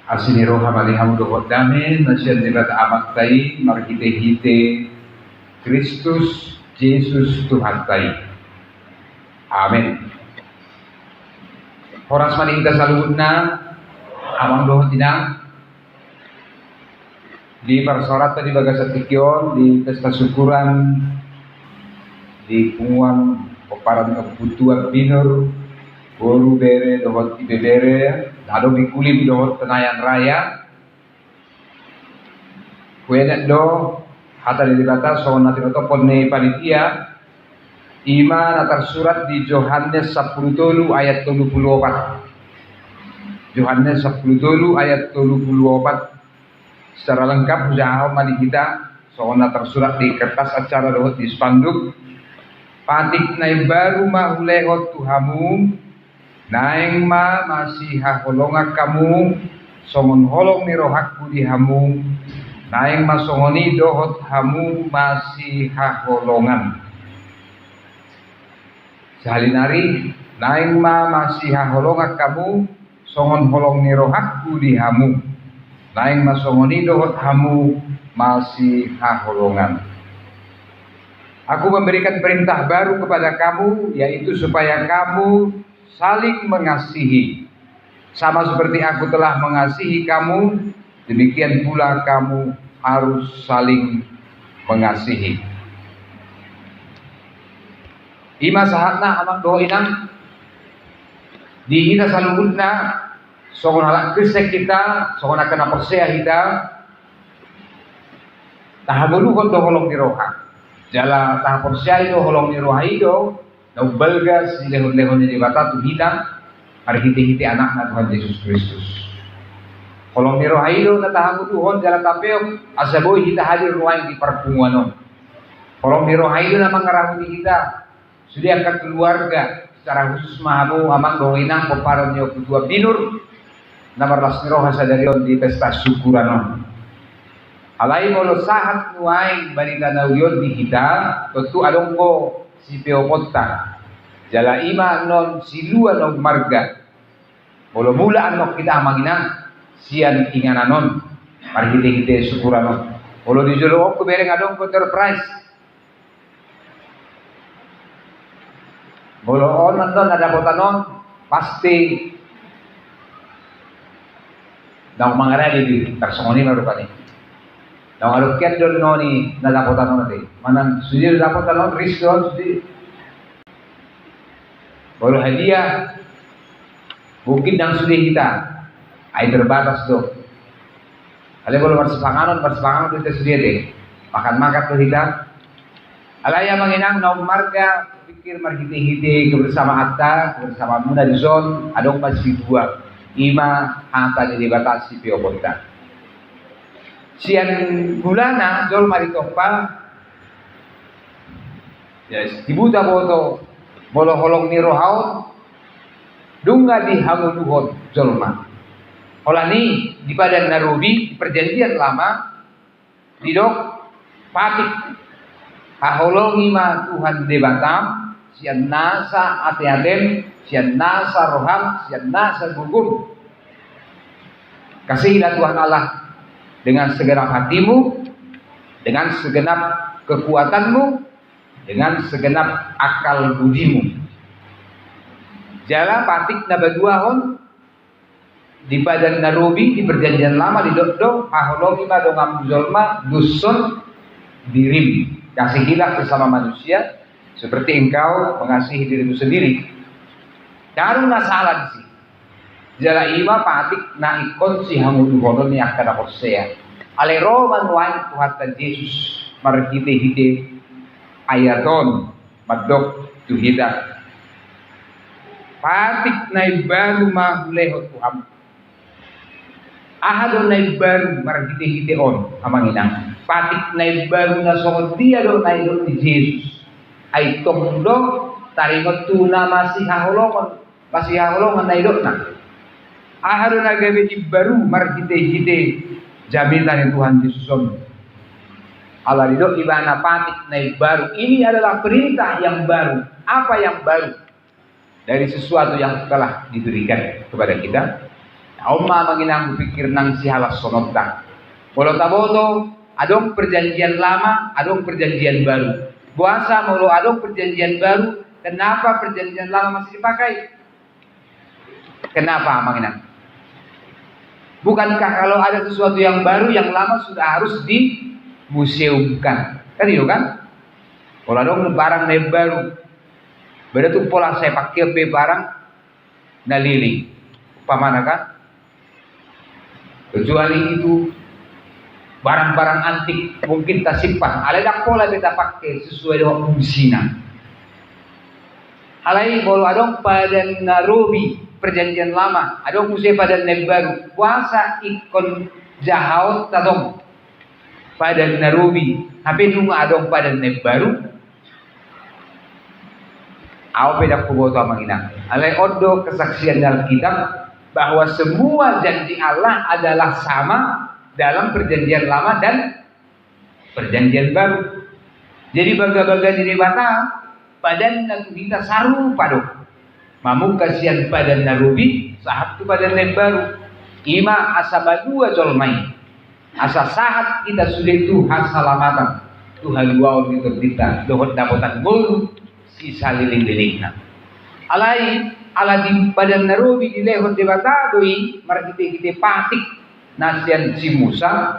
Asini roha mali hamdo kodame nasyan debat amat tai marhite hite Kristus Yesus Tuhan tai. Amin. Horas mani kita saludna amang doh tinang di persorat tadi bagas tikion di pesta syukuran di punguan peparan kebutuhan binur boru bere dohot ibe bere ado bikulim dohot tenayan raya kuenet do hata di dibata so nanti to ponne panitia iman atar surat di Yohanes 10 ayat 34. Yohanes 10 ayat 34 secara lengkap usaha mali kita soalnya tersurat di kertas acara dohot di spanduk patik nai baru mahulehot tuhamu naeng ma masih haholonga kamu songon holong ni rohakku di hamu naeng ma songoni dohot hamu masih haholongan sahalinari naeng ma masih haholonga kamu songon holong ni rohakku di hamu naeng ma songoni dohot hamu masih haholongan. Aku memberikan perintah baru kepada kamu, yaitu supaya kamu saling mengasihi. Sama seperti aku telah mengasihi kamu, demikian pula kamu harus saling mengasihi. Ima sahatna amak doa inang di hita salungutna songon halak krisek kita, songon akan apersea hita tahabuluhon do holong di roha jala tahapersea do holong di roha ido na ubalgas di lehon-lehon di batatu hita hari hiti-hiti anak Tuhan Yesus Kristus holong di roha ido na tahabuluhon jala tapeo asaboy hita hadir ruang di perpunguanon holong di roha ido na mangarahu di hita sudah ke keluarga secara khusus mahamu amang doinang peparan yo ketua binur nomor lasniroha sadarion di pesta syukuranon alai molo sahat nuaing barita nauyon di kita tentu adongko si peopota jala ima non silua non marga molo mula anok kita amanginang sian ingananon marhite-hite syukuranon molo di jolo ko bereng adongko terprise molo on nandon ada potanon pasti daw mangarali di tersongoni marupani daw alukian don noni nalapotan noni manang sudi nalapotan non riskon sudi baru hadiah mungkin yang sudi kita ay terbatas do ale bolo bersepanganon kita sudi deh makan tuh kita alaya manginang naum marga pikir marhite-hite kebersama hatta bersama muda di zon adong masih dua ima hata di batasi piopota sian bulana jol maritopa yes dibuta boto bolo holong ni rohaon dunga di hamuduhon jolma holani di badan narubi di perjanjian lama di dok patik haholongi ma Tuhan de Batam sian nasa ate-aten sian nasa roham sian nasa gugur kasihilah Tuhan Allah dengan segenap hatimu dengan segenap kekuatanmu dengan segenap akal budimu jala patik nabaduahon di badan narubi di perjanjian lama di dok haholongi ma dongam zolma dusun dirim kasihilah sesama manusia seperti engkau mengasihi dirimu sendiri. Daru na salah di sini. Jala ima patik na ikon si hamuduhonon ni akada korsea. Ale roman wan Tuhan Yesus marhite-hite ayaton madok tuhida. Patik na ibaru mahulehot Tuhan. Ahadon na ibaru marhite-hite on amanginang. Patik na ibaru na songod dia do na idon ni Jesus. Ay tongdo taringot tuna masih haholongan na idon na. Ahadon na gabi ibaru marhite-hite jaminan Tuhan Yesus on. Allah ridho ibana patik na ibaru. Ini adalah perintah yang baru. Apa yang baru? Dari sesuatu yang telah diberikan kepada kita. Auma manginang pikir nang si halas sonota. Walau taboto, adong perjanjian lama, adong perjanjian baru. Puasa mulu adong perjanjian baru, kenapa perjanjian lama masih dipakai? Kenapa manginang? Bukankah kalau ada sesuatu yang baru, yang lama sudah harus dimuseumkan? Kan itu kan? Kalau adong barang yang baru, beda tuh pola saya pakai barang nalili. Pamana kan? Kecuali itu barang-barang antik mungkin tak simpan. Ada pola beta pakai sesuai dengan fungsinya. Alai kalau adong pada Nairobi perjanjian lama, adong musai pada Nairobi baru. Puasa ikon jahaut tadong pada Nairobi. Tapi nunga adong pada Nairobi baru. Aw beda kuboto manginang. Alai odo kesaksian dalam kitab bahwa semua janji Allah adalah sama dalam perjanjian lama dan perjanjian baru. Jadi baga-baga di bata padan kita saru padu. Mamu kasihan padan narubi sahat tu padan yang baru. Ima asa badua colmai. Asa sahat kita sudah itu hasalamatan. Tuhan luau kita dohot dapotan gol si saliling-lilingna. Alai ala di padan narubi di lehot di batadoi markite patik nasian si Musa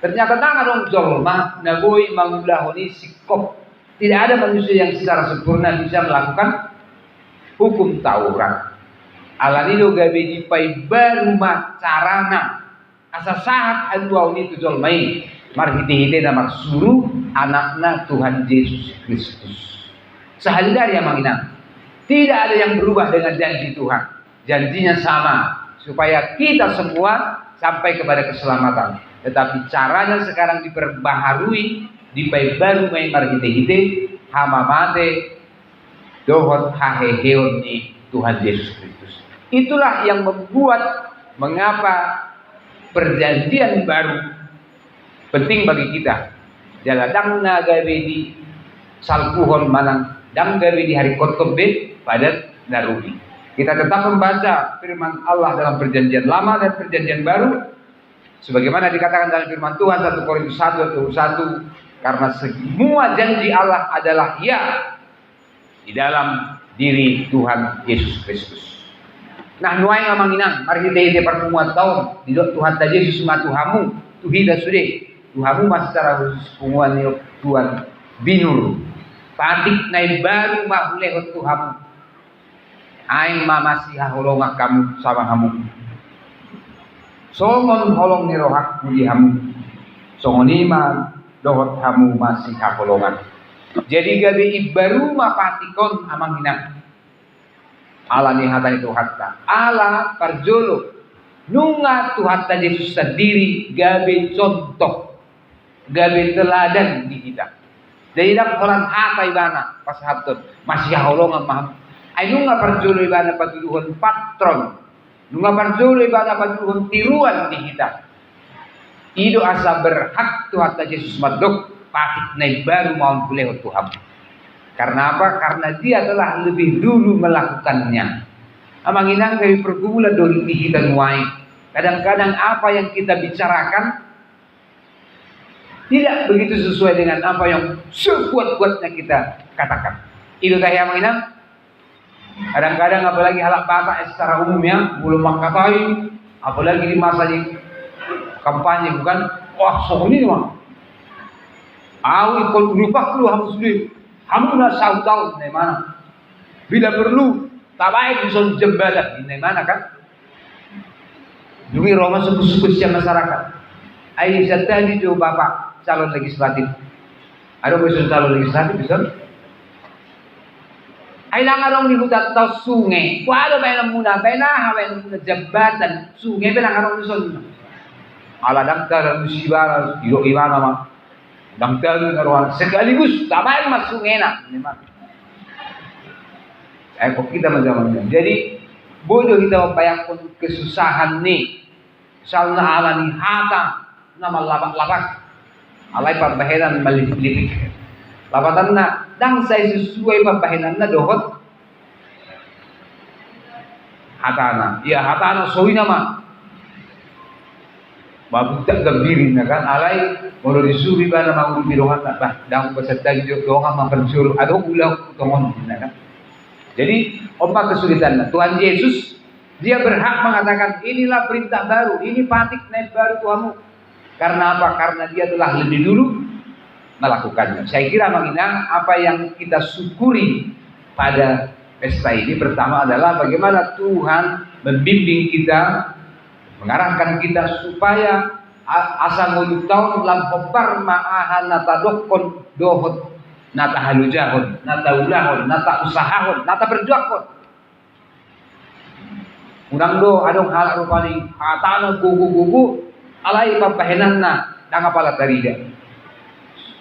ternyata tangan dong jolma nagoi mangulahoni sikop. Tidak ada manusia yang secara sempurna bisa melakukan hukum Taurat. Ala nido gabe di pai baru carana asa sahat aduau ni tu jolmai marhite-hite na maksuru anakna Tuhan Yesus Kristus. Sahali yang manginang. Tidak ada yang berubah dengan janji Tuhan. Janjinya sama. Supaya kita semua sampai kepada keselamatan. Tetapi caranya sekarang diperbaharui. Dipai baru main marhite-hite. Hamamate. Dohot haheheon ni Tuhan Yesus Kristus. Itulah yang membuat mengapa perjanjian baru penting bagi kita. Jaladang nagabe di salpuhon manang. Dang gabe di hari kotobe pada Narubi. Kita tetap membaca firman Allah dalam perjanjian lama dan perjanjian baru sebagaimana dikatakan dalam firman Tuhan 1 Korintus 1:21 karena semua janji Allah adalah ya di dalam diri Tuhan Yesus Kristus. Nah, nuai ngamanginang mari kita pertemuan tahun di Tuhan ta Yesus ma Tuhamu tuhida sude Tuhamu mas secara khusus penguan Tuhan binur patik naik baru mah lehot Tuhamu aing masih holong kamu sama kamu. Songon holong ni rohak budi kamu. Songonima dohot kamu masih holongan. Jadi gabe ibaru ma patikon amang hina. Ala ni hata itu hatta. Ala parjolo. Nunga Tuhan Yesus sendiri gabe contoh. Gabe teladan di kita. Jadi dak orang hata ibana pas hatun masih holongan maham. Ay nunga parjolo ibana paguluhon patron. Nunga parjolo ibana paguluhon tiruan di kita. Ido asa berhak Tuhan Yesus madok patik naik baru mau boleh Tuhan. Karena apa? Karena dia telah lebih dulu melakukannya. Amanginang dari pergumulan doli di kita nuai. Kadang-kadang apa yang kita bicarakan tidak begitu sesuai dengan apa yang sekuat-kuatnya kita katakan. Itu teh yang menginang. Kadang-kadang apalagi halak batak secara umumnya belum mengkatai, apalagi di masa di kampanye bukan, wah so ini mah. Aku ikut berubah dulu harus dulu. Kamu nak sahut tahun di mana? Bila perlu, tak baik bisa jembalan di mana kan? Demi Roma suku-suku masyarakat. Aisyah tadi itu bapak calon legislatif. Ada besok calon legislatif bisa? Ay lang arong nilutat tahu sungai. Kuado ba yung muna? Bena hawen jabatan sungai belang arong nison. Ala daktar musibah iro iwana ma. Daktar ngaruan sekaligus tamay mas sungai na. Kok kita macam-macam. Jadi bodoh kita mempayakkan kesusahan nih. Salna ala ni hata nama labak-labak. Alay pambaheran malipik-lipik. Lapatan na dang say sesuai papahinan na dohot hatana. Ya hatana soy nama Mabutak gambirin na kan, alay, moro disuri ba na maulu birohan na ba, dahil ba sa tagyo, doha maperjuru, adong ulang utongon na kan. Jadi, apa kesulitan? Tuhan Yesus, dia berhak mengatakan, inilah perintah baru, ini patik naik baru Tuhanmu. Karena apa? Karena dia telah lebih dulu melakukannya. Saya kira menginang apa yang kita syukuri pada pesta ini, pertama adalah bagaimana Tuhan membimbing kita, mengarahkan kita supaya asa ngulu tahun lampopar ma'ahan nata dokon dohot nata halujahon, nata ulahon, nata usahahon, nata berjuakon. Unang do adong halak rupani hatana gugu-gugu alai pampahenan na pala tarida.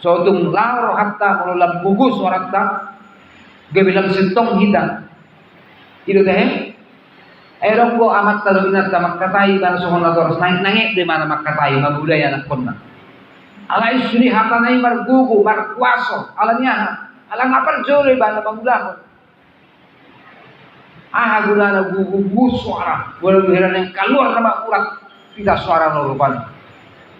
So tung laro hatta mululam gugus waratta gabilang sintong hitam. Itu teh Erong ko amat talo inat ta makkatai ban sohon na toros nangek di mana makkatai mabudaya na konna. Alai suni hatanai margugu markuaso alanya alang apar jole ban mabudahon. Guna na gugu suara walau biharan yang keluar nama urat tidak suara norupan.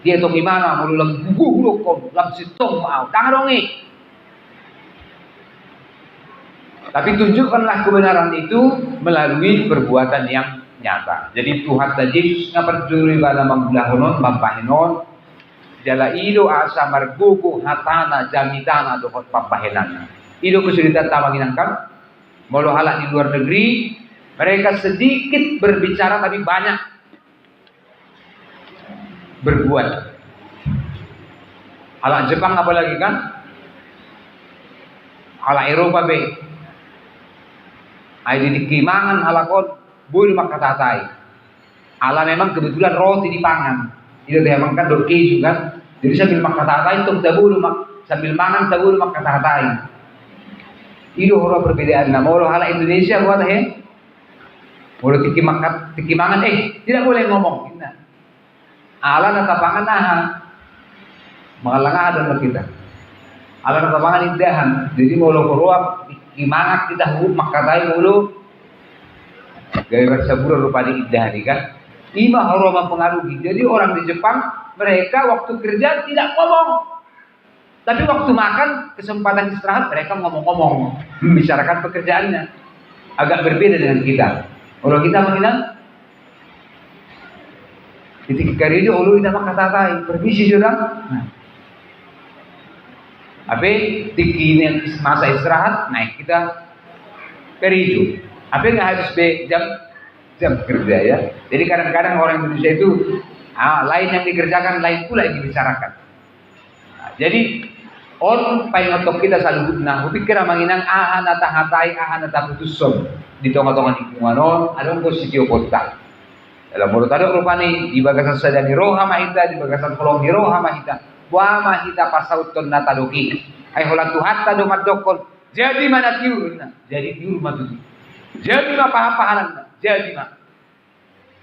Dia to gimana mululang gugu lokon lam sitong mau dangadongi. Tapi tunjukkanlah kebenaran itu melalui perbuatan yang nyata. Jadi Tuhan Yesus ngaperjuri bala mangulahonon mampahenon jala ido asa margugu hatana jamitana dohot pampahenan. Ido kesulitan tamanginangkan molo halak di luar negeri mereka sedikit berbicara tapi banyak berbuat. Halak Jepang apalagi kan? Halak Eropa be ay dikimangan halakon bulu makatatai. Ala memang kebetulan roti dipangan. Itu dia makan doke juga. Jadi sambil makatatai tung tabulu sambil mangan tabulu makatatai. Itu horo perbedaan. Nah, mau hala Indonesia buat mau tikimangan tidak boleh ngomong. Ala natapangan naha. Mengalangah ada kita. Ala natapangan indahan. Jadi mau horo imangat kita huruf makatai mulu gaya bersabura rupa di idahani kan lima huruf mempengaruhi. Jadi orang di Jepang mereka waktu kerja tidak ngomong, tapi waktu makan kesempatan istirahat mereka ngomong-ngomong membicarakan pekerjaannya. Agak berbeda dengan kita. Kalau kita mengingat titik kerja ulu kita makatai permisi sudah. Apa tiki masa istirahat naik kita kerja. Apa nggak harus jam kerja ya. Jadi kadang-kadang orang Indonesia itu lain yang dikerjakan lain pula yang dibicarakan. Nah, jadi on paingotok kita selalu nah pikir manginang nata hatai nata putuson di tengah-tengah lingkungan on ada untuk sitio kota. Dalam mulut ada rupani di bagasan sadani roha mahita di bagasan kolong di roha mahita. Wa mahita pasauton nata doki. Ai holan tuhatta do madokon. Jadi mana tiurna? Jadi tiur matu. Jadi apa-apaan? Jadi mah.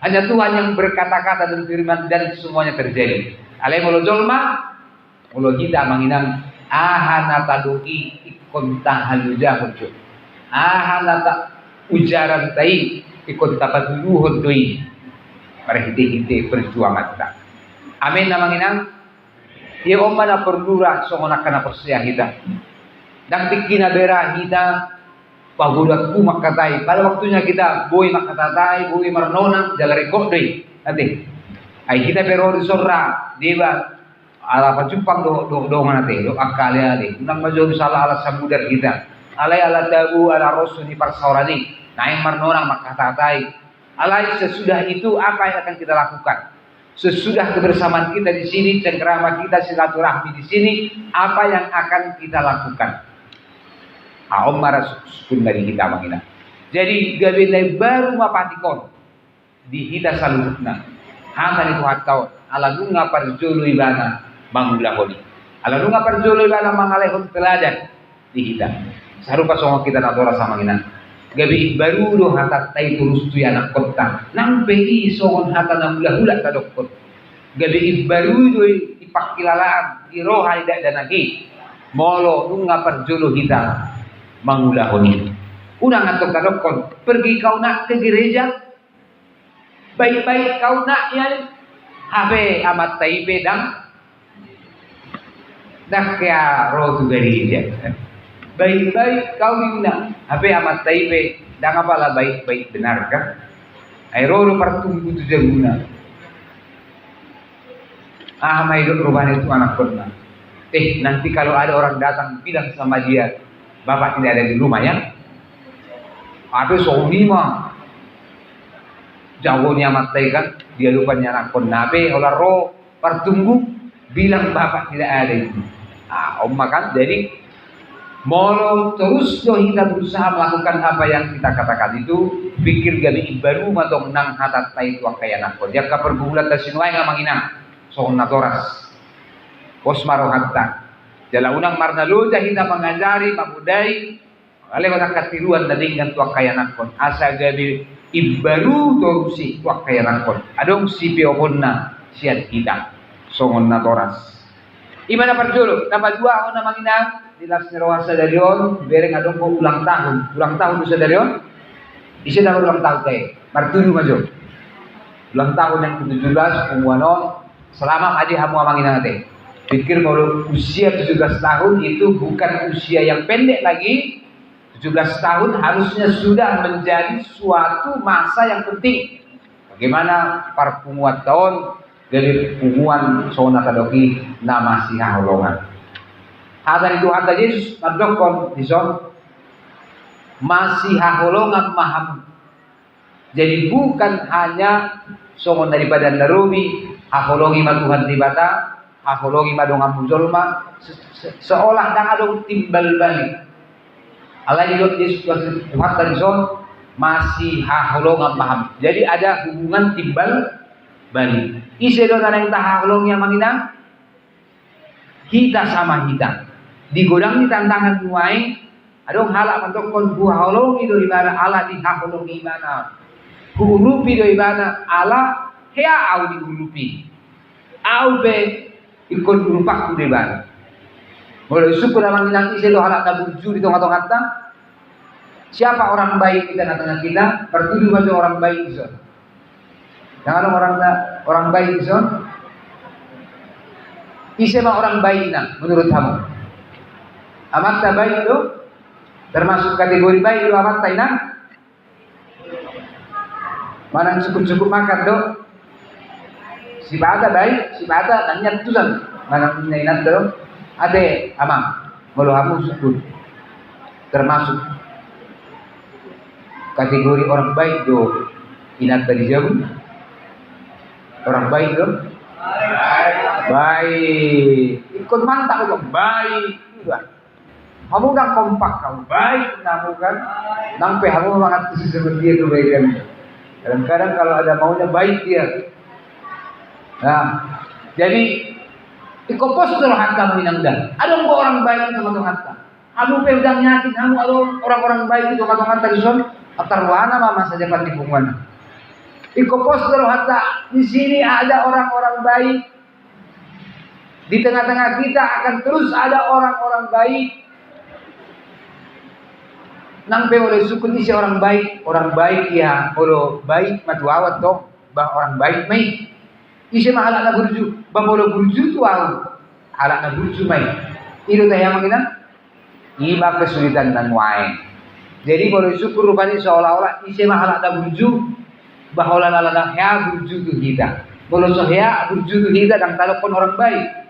Hanya Tuhan yang berkata-kata dan firman dan semuanya terjadi. Alai mulo jolma, mulo kita manginang nata doki ikon tahaluja huncu. Nata ujaran tai ikon tapatuluhon doi. Parehite-hite perjuangan kita. Amin namanginang. Ia omana perdura songonak kana persia kita. Dan tikina bera kita pagudatku makatai. Pada waktunya kita boy makatatai, boy marnona jalare kodoi. Nanti. Ai kita pero sorra deba ala pacumpang do mana teh do akale ale. Nang majo salah ala samudar kita. Alai ala tabu ala rasuni parsaurani. Naing marnona makatatai. Alai sesudah itu apa yang akan kita lakukan? Sesudah kebersamaan kita di sini, cengkerama kita silaturahmi di sini, apa yang akan kita lakukan? Om marah sukun dari kita mangina. Jadi gabinai baru mapatikon di hita salutna. Hanta itu hatau ala nunga parjulu ibana mangulahoni. Ala nunga parjulu ibana mangalehon teladan di hita. Sarupa songo kita natora sama ngina. Gabi baru do hatat tai turus tu anak kota. Nang pegi songon hata nang hula-hula kadokot. Gabi baru do ipakilalaan iroha tidak dan lagi. Molo nunga perjulu kita mangulahoni. Unang atok kadokot. Pergi kau nak ke gereja. Baik-baik kau nak ya. Habe amat taibe dah kaya roh tu gari dia. Baik-baik kau dina. Habe amat taibe dang apalah baik-baik benar kah? Ai roh pertumbuh tu jaguna. Mai hidup rupanya itu anak benar. Nanti kalau ada orang datang bilang sama dia, bapak tidak ada di rumah ya? Apa sohni mah? Jauhnya matai kan? Dia lupanya anak benar. Olah roh pertumbuh bilang bapak tidak ada itu. Om makan. Jadi mau terus kita berusaha melakukan apa yang kita katakan itu, pikir gabi baru atau nang hatat tai tuang kaya anak benar. Dia kaperbulan tasinway ngamanginang. Sohon natoras bos maro hatta jala unang marnalo kita mengajari mabudai oleh orang katiruan na dengan tuak kaya nakon asa gabi ibaru torusi tuak kaya nakon adong si piokonna siat kita sohon natoras imana perjolo nama dua ako na manginang dilas nirawasa darion bereng adong ko ulang tahun bisa darion isi dapat ulang tahun kayak martunu majo ulang tahun yang ke-17 kumuanon selamat aja hamu amangin nanti. Pikir kalau usia 17 tahun itu bukan usia yang pendek lagi. 17 tahun harusnya sudah menjadi suatu masa yang penting. Bagaimana para penguat tahun dari punguan sona kadoki nama si haholongan. Hadar itu harta Yesus madokon dison masih haholongan maham. Jadi bukan hanya songon daripada narubi haholongi maduhan di bata, haholongi madongan muzolma, seolah dang adong timbal balik. Allah juga Yesus Tuhan tadi son masih haholongan paham. Jadi ada hubungan timbal balik. Ise do yang tak haholongi manginang kita sama kita. Digodang di tantangan nuai, adong halak mentokon buah haholongi do ibana Allah di haholongi ibana. Hurupi do ibana Allah hea au diulupi au be ikon urupak ku deban mulai syukur namang inang isi lo halak nabuju di tengah-tengah ta siapa orang baik di tengah-tengah kita bertuduh baca orang baik iso jangan orang baik iso isi mah orang baik nang menurut kamu amat tak baik itu termasuk kategori baik itu amat tak inang mana cukup makan do si bata baik, si bata nanya tusan, mana nanya do, ade amam, malu hamu syukur, termasuk kategori orang baik do, inat tadi jauh, orang baik do, baik, ikut mantap do, baik, juga, kamu dah kompak kamu baik, kamu kan, nampai kamu mengatasi seperti itu baik kan. Kadang-kadang kalau ada maunya baik dia. Nah, jadi ikopos itu harta menginangdan. Ada orang baik itu matang harta. Kamu pedang nyakin, kamu ada orang-orang baik itu matang harta di son. Atarwana mama saja pati bungan. Ikopos itu harta. Di sini ada orang-orang baik. Di tengah-tengah kita akan terus ada orang-orang baik. Nampai oleh suku ini orang baik ya, kalau baik matuawat toh, bah orang baik mai. Isi mah halak na burju, bah kalau burju tu awal, halak na burju mai. Itu teh yang mengenal, iba kesulitan dan wae. Jadi kalau syukur rupanya seolah-olah isi mah halak na burju, bah olah ya burju tu kita. Kalau sohya burju tu kita dan telepon orang baik.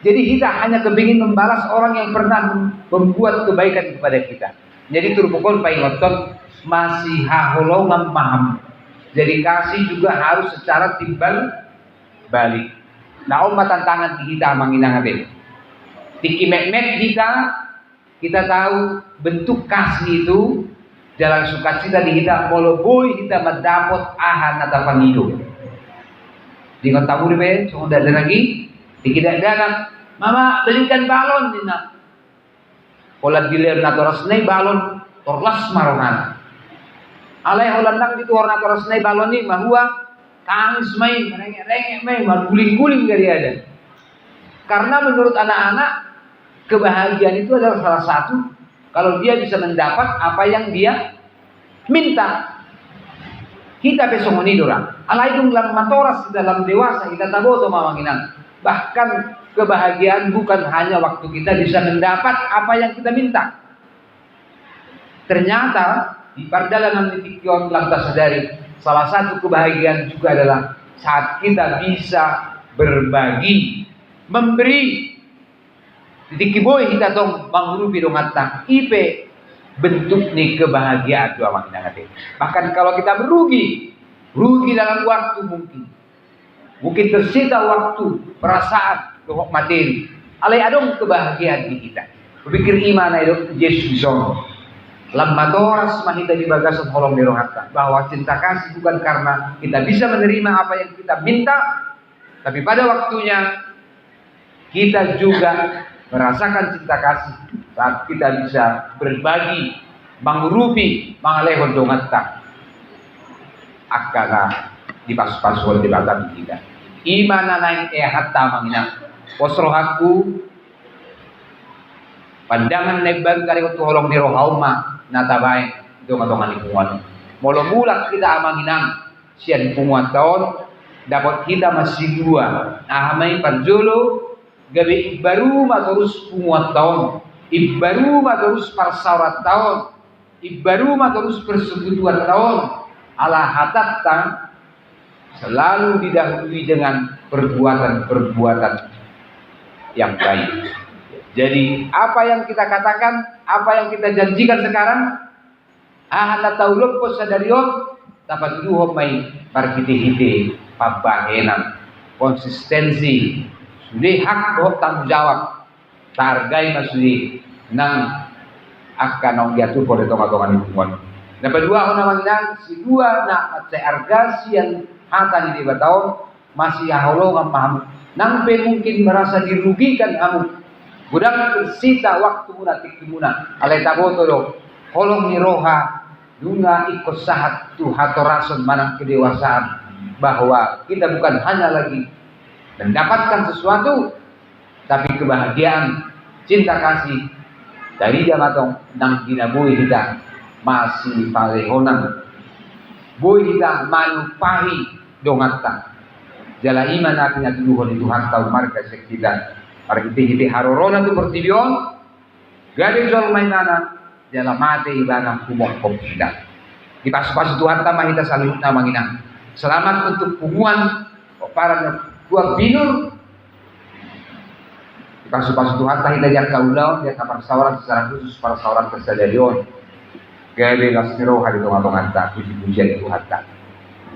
Jadi kita hanya kepingin membalas orang yang pernah membuat kebaikan kepada kita. Jadi turpukon paingoton masih haholongan paham. Jadi kasih juga harus secara timbal balik. Nah, tantangan kita manginang ade. Tiki mek kita tahu bentuk kasih itu dalam sukacita di kita moloboy kita mendapat ahan atau panido. Di kota Muribe, sudah ada lagi. Tidak dagang, mama belikan balon dina. Pola diler natoras nei balon torlas marohan. Alai holandang itu warna toras nei balon ni mahua tangis main, rengek main, guling-guling dari ada. Karena menurut anak-anak kebahagiaan itu adalah salah satu kalau dia bisa mendapat apa yang dia minta. Kita besok meni dorang. Alaidung lam matoras dalam dewasa kita taboto mamanginan. Bahkan kebahagiaan bukan hanya waktu kita bisa mendapat apa yang kita minta. Ternyata di perjalanan titikon lantas sadari salah satu kebahagiaan juga adalah saat kita bisa berbagi, memberi. Titik boy kita tong mangrupi dong hatta ipe bentuk nih kebahagiaan doa makin hati. Bahkan kalau kita rugi dalam waktu mungkin tersita waktu, perasaan, materi. Alai adong kebahagiaan di kita. Berpikir iman itu Yesus Son. Lamatoras mahita di bagasan holong di rohata. Bahwa cinta kasih bukan karena kita bisa menerima apa yang kita minta, tapi pada waktunya kita juga merasakan cinta kasih saat kita bisa berbagi, mengurupi, mengalehon dongatta. Akala di pas-pas di batang kita. Imana naik hatta mangina. Posrohaku pandangan neban kari untuk holong di rohauma natabay donga-donga lingkungan. Molo mulak kita amanginang sian punguan tahun dapat kita masih dua. Ahamay panjolo gabi baru terus punguan tahun. Ibaru terus parsaurat tahun. Ibaru terus persekutuan tahun. Ala hatatta selalu didahului dengan perbuatan-perbuatan yang baik. Jadi apa yang kita katakan, apa yang kita janjikan sekarang, ahana tauluk ko sadarion dapat duho may parkiti-hiti pabahenan konsistensi sudah hak doh tanggung jawab targai masudi nang akan nong jatuh pada tonga-tonga lingkungan. Dapat dua orang namanya si dua nak argasi yang hata di batau masih holongan paham. Nampe mungkin merasa dirugikan kamu. Budang tersita waktu muna tikimuna. Alai taboto do holong ni roha dunga ikut sahat tu hatorason manang kedewasaan bahwa kita bukan hanya lagi mendapatkan sesuatu tapi kebahagiaan, cinta kasih dari jamatong nang ginabui kita masih palehonan boy kita manupahi dongatta jala iman akhirnya tuduhon itu harta marga sekita para hiti harorona tu pertibion gade jol mainana jala mate ibana kumok kita di pas-pas itu harta mahita salut namangina selamat untuk punguan para buat binur di pas-pas itu harta kita yang kaulau dia kapar sawaran secara khusus para sawaran kesadaran gade lasiro hari tonga-tonga puji-pujian itu harta